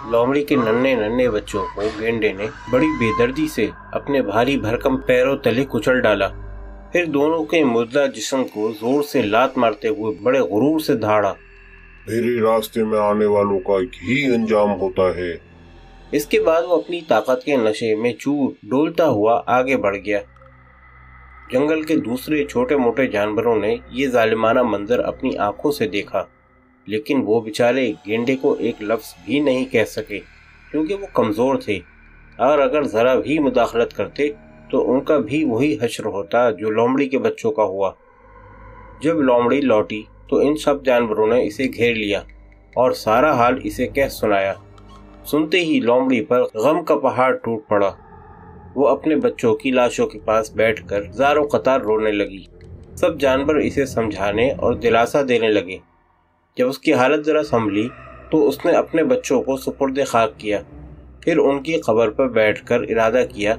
लोमड़ी के नन्हे नन्हे बच्चों को गेंडे ने बड़ी बेदर्दी से अपने भारी भरकम पैरों तले कुचल डाला। फिर दोनों के मुर्दा जिस्म को जोर से लात मारते हुए बड़े गुरूर से दहाड़ा। मेरे रास्ते में आने वालों का यही अंजाम होता है। इसके बाद वो अपनी ताकत के नशे में चूर डोलता हुआ आगे बढ़ गया। जंगल के दूसरे छोटे मोटे जानवरों ने ये जालिमाना मंजर अपनी आंखों से देखा, लेकिन वो बेचारे गेंडे को एक लफ्ज भी नहीं कह सके, क्योंकि वो कमजोर थे और अगर जरा भी मुदाखलत करते तो उनका भी वही हश्र होता जो लोमड़ी के बच्चों का हुआ। जब लोमड़ी लौटी तो इन सब जानवरों ने इसे घेर लिया और सारा हाल इसे कह सुनाया। सुनते ही लोमड़ी पर गम का पहाड़ टूट पड़ा। वो अपने बच्चों की लाशों के पास बैठकर ज़ारों कतार रोने लगी। सब जानवर इसे समझाने और दिलासा देने लगे। जब उसकी हालत जरा संभली तो उसने अपने बच्चों को सुपुर्द खाक किया। फिर उनकी कब्र पर बैठकर इरादा किया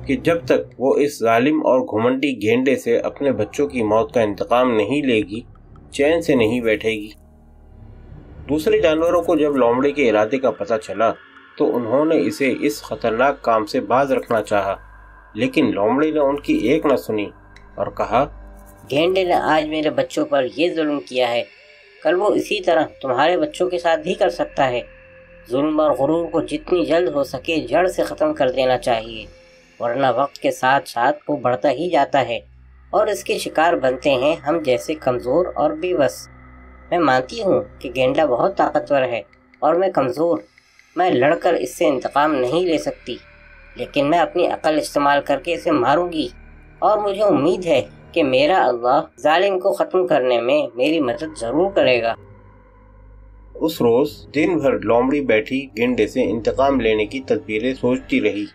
कि जब तक वो इस जालिम और घुमंडी गेंडे से अपने बच्चों की मौत का इंतकाम नहीं लेगी, चैन से नहीं बैठेगी। दूसरे जानवरों को जब लोमड़ी के इरादे का पता चला तो उन्होंने इसे इस खतरनाक काम से बाज रखना चाहा, लेकिन लोमड़ी ने उनकी एक न सुनी और कहा, गेंडे ने आज मेरे बच्चों पर ये जुल्म किया है, कल वो इसी तरह तुम्हारे बच्चों के साथ भी कर सकता है। जुल्म और गुरूर को जितनी जल्द हो सके जड़ से ख़त्म कर देना चाहिए, वरना वक्त के साथ साथ वो बढ़ता ही जाता है और इसके शिकार बनते हैं हम जैसे कमज़ोर और बेबस। मैं मानती हूँ कि गेंडा बहुत ताकतवर है और मैं कमज़ोर। मैं लड़कर इससे इंतकाम नहीं ले सकती, लेकिन मैं अपनी अकल इस्तेमाल करके इसे मारूंगी और मुझे उम्मीद है कि मेरा अल्लाह जालिम को ख़त्म करने में मेरी मदद ज़रूर करेगा। उस रोज़ दिन भर लोमड़ी बैठी गेंडे से इंतकाम लेने की तदबीरें सोचती रही।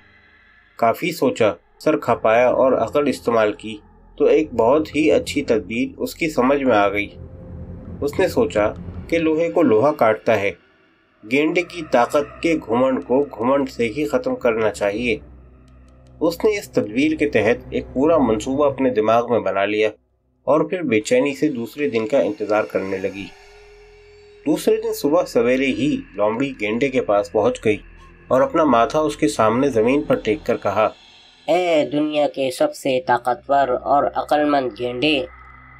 काफ़ी सोचा, सर खपाया और अकल इस्तेमाल की तो एक बहुत ही अच्छी तदबीर उसकी समझ में आ गई। उसने सोचा कि लोहे को लोहा काटता है, गेंडे की ताकत के घुमंड को घुमंड से ही ख़त्म करना चाहिए। उसने इस तदबीर के तहत एक पूरा मंसूबा अपने दिमाग में बना लिया और फिर बेचैनी से दूसरे दिन का इंतज़ार करने लगी। दूसरे दिन सुबह सवेरे ही लोमड़ी गेंडे के पास पहुंच गई और अपना माथा उसके सामने ज़मीन पर टेक कर कहा, ए दुनिया के सबसे ताकतवर और अक्लमंद गेंडे,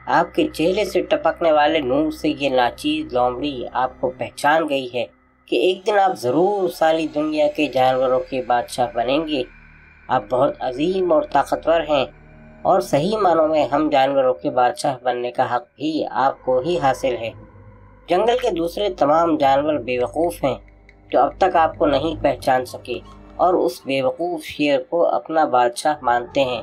आपके चेहरे से टपकने वाले नूर से ये नाचीज लोमड़ी आपको पहचान गई है कि एक दिन आप ज़रूर सारी दुनिया के जानवरों के बादशाह बनेंगे। आप बहुत अजीम और ताकतवर हैं और सही मानों में हम जानवरों के बादशाह बनने का हक भी आपको ही हासिल है। जंगल के दूसरे तमाम जानवर बेवकूफ़ हैं जो अब तक आपको नहीं पहचान सके और उस बेवकूफ़ शेर को अपना बादशाह मानते हैं,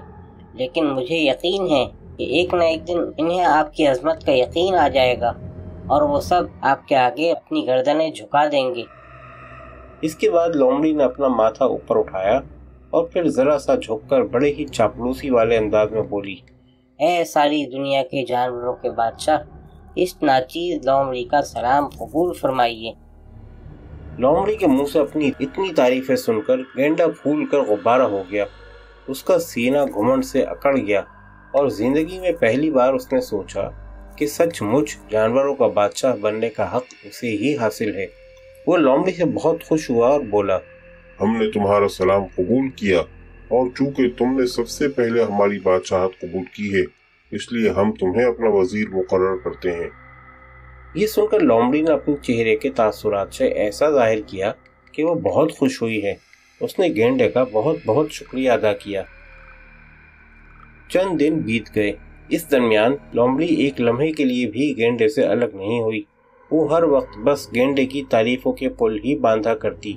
लेकिन मुझे यकीन है कि एक न एक दिन इन्हें आपकी अजमत का यकीन आ जाएगा और वो सब आपके आगे अपनी गर्दनें झुका देंगे। इसके बाद लोमड़ी ने अपना माथा ऊपर उठाया और फिर ज़रा सा झुककर बड़े ही चापलूसी वाले अंदाज में बोली, ऐ सारी दुनिया के जानवरों के बादशाह, इस नाचीज लोमड़ी का सलाम कबूल फरमाइए। लोमड़ी के मुंह से अपनी इतनी तारीफें सुनकर गेंडा फूल कर गुब्बारा हो गया। उसका सीना घुमंड से अकड़ गया और जिंदगी में पहली बार उसने सोचा कि सचमुच जानवरों का बादशाह बनने का हक उसे ही हासिल है। वो लोमड़ी से बहुत खुश हुआ और बोला, हमने तुम्हारा सलाम कबूल किया और चूंकि तुमने सबसे पहले हमारी बादशाहत कबूल की है, इसलिए हम तुम्हें अपना वजीर मुकर्रर करते हैं। ये सुनकर लोमड़ी ने अपने चेहरे के तासुरात से ऐसा जाहिर किया कि वो बहुत खुश हुई है। उसने गेंडे का बहुत बहुत शुक्रिया अदा किया। चंद दिन बीत गए। इस दरमियान लोमड़ी एक लम्हे के लिए भी गेंडे से अलग नहीं हुई। वो हर वक्त बस गेंडे की तारीफों के पुल ही बांधा करती।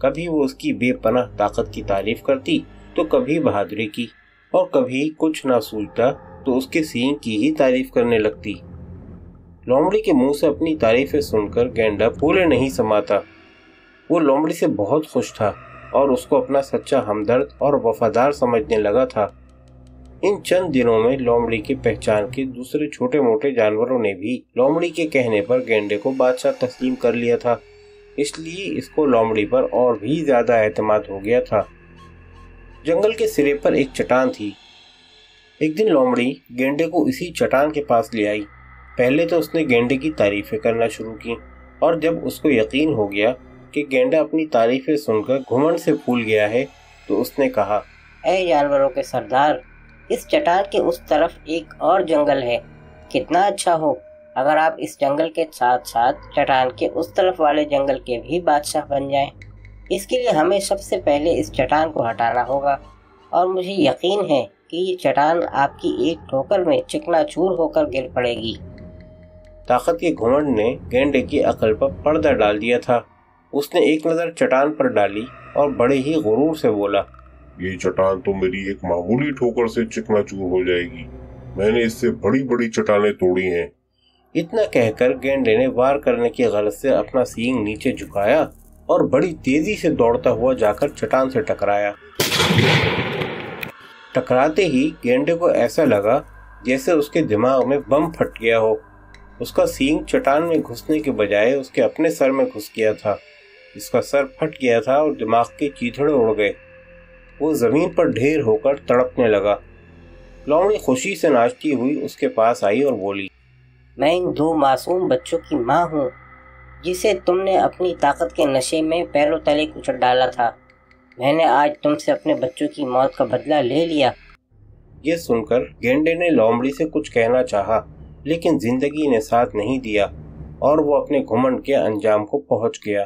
कभी वो उसकी बेपनाह ताकत की तारीफ करती तो कभी बहादुरी की, और कभी कुछ ना सूझता तो उसके सींग की ही तारीफ करने लगती। लोमड़ी के मुंह से अपनी तारीफें सुनकर गेंडा फूले नहीं समाता। वो लोमड़ी से बहुत खुश था और उसको अपना सच्चा हमदर्द और वफादार समझने लगा था। इन चंद दिनों में लोमड़ी की पहचान के दूसरे छोटे मोटे जानवरों ने भी लोमड़ी के कहने पर गेंडे को बादशाह तस्लीम कर लिया था, इसलिए इसको लोमड़ी पर और भी ज्यादा एतमाद हो गया था। जंगल के सिरे पर एक चट्टान थी। एक दिन लोमड़ी गेंडे को इसी चट्टान के पास ले आई। पहले तो उसने गेंडे की तारीफें करना शुरू की और जब उसको यकीन हो गया کہ گینڈا اپنی تعریفیں سن کر گھمنڈ سے پھول گیا ہے تو اس نے کہا، اے جانوروں کے سردار، اس چٹان کے اس طرف ایک اور جنگل ہے، کتنا اچھا ہو اگر آپ اس جنگل کے ساتھ ساتھ چٹان کے اس طرف والے جنگل کے بھی بادشاہ بن جائیں۔ اس کے لیے ہمیں سب سے پہلے اس چٹان کو ہٹانا ہوگا، اور مجھے یقین ہے کہ یہ چٹان آپ کی ایک ٹھوکر میں چکنا چور ہو کر گر پڑے گی۔ طاقت کے گھمنڈ نے گینڈے کی عقل پر پردہ ڈال دیا تھا۔ اس نے ایک نظر چٹان پر ڈالی اور بڑے ہی غرور سے بولا، یہ چٹان تو میری ایک معمولی ٹھوکر سے چکنا چور ہو جائے گی، میں نے اس سے بڑی بڑی چٹانیں توڑی ہیں۔ اتنا کہہ کر گینڈے نے وار کرنے کی غرض سے اپنا سینگ نیچے جھکایا اور بڑی تیزی سے دوڑتا ہوا جا کر چٹان سے ٹکرایا۔ ٹکراتے ہی گینڈے کو ایسا لگا جیسے اس کے دماغ میں بم پھٹ گیا ہو۔ اس کا سینگ چٹان میں گھسنے کے بجائے اس کے اپنے سر میں گھس گیا تھا۔ اس کا سر پھٹ گیا تھا اور دماغ کے چیتھڑے اڑ گئے۔ وہ زمین پر ڈھیر ہو کر تڑپنے لگا۔ لومڑی خوشی سے ناچتی ہوئی اس کے پاس آئی اور بولی، میں ان دو معصوم بچوں کی ماں ہوں جسے تم نے اپنی طاقت کے نشے میں پیروں تلے کچل ڈالا تھا۔ میں نے آج تم سے اپنے بچوں کی موت کا بدلہ لے لیا۔ یہ سن کر گینڈے نے لومڑی سے کچھ کہنا چاہا، لیکن زندگی نے ساتھ نہیں دیا اور وہ اپنے گھمنڈ کے انجام کو پہنچ گیا۔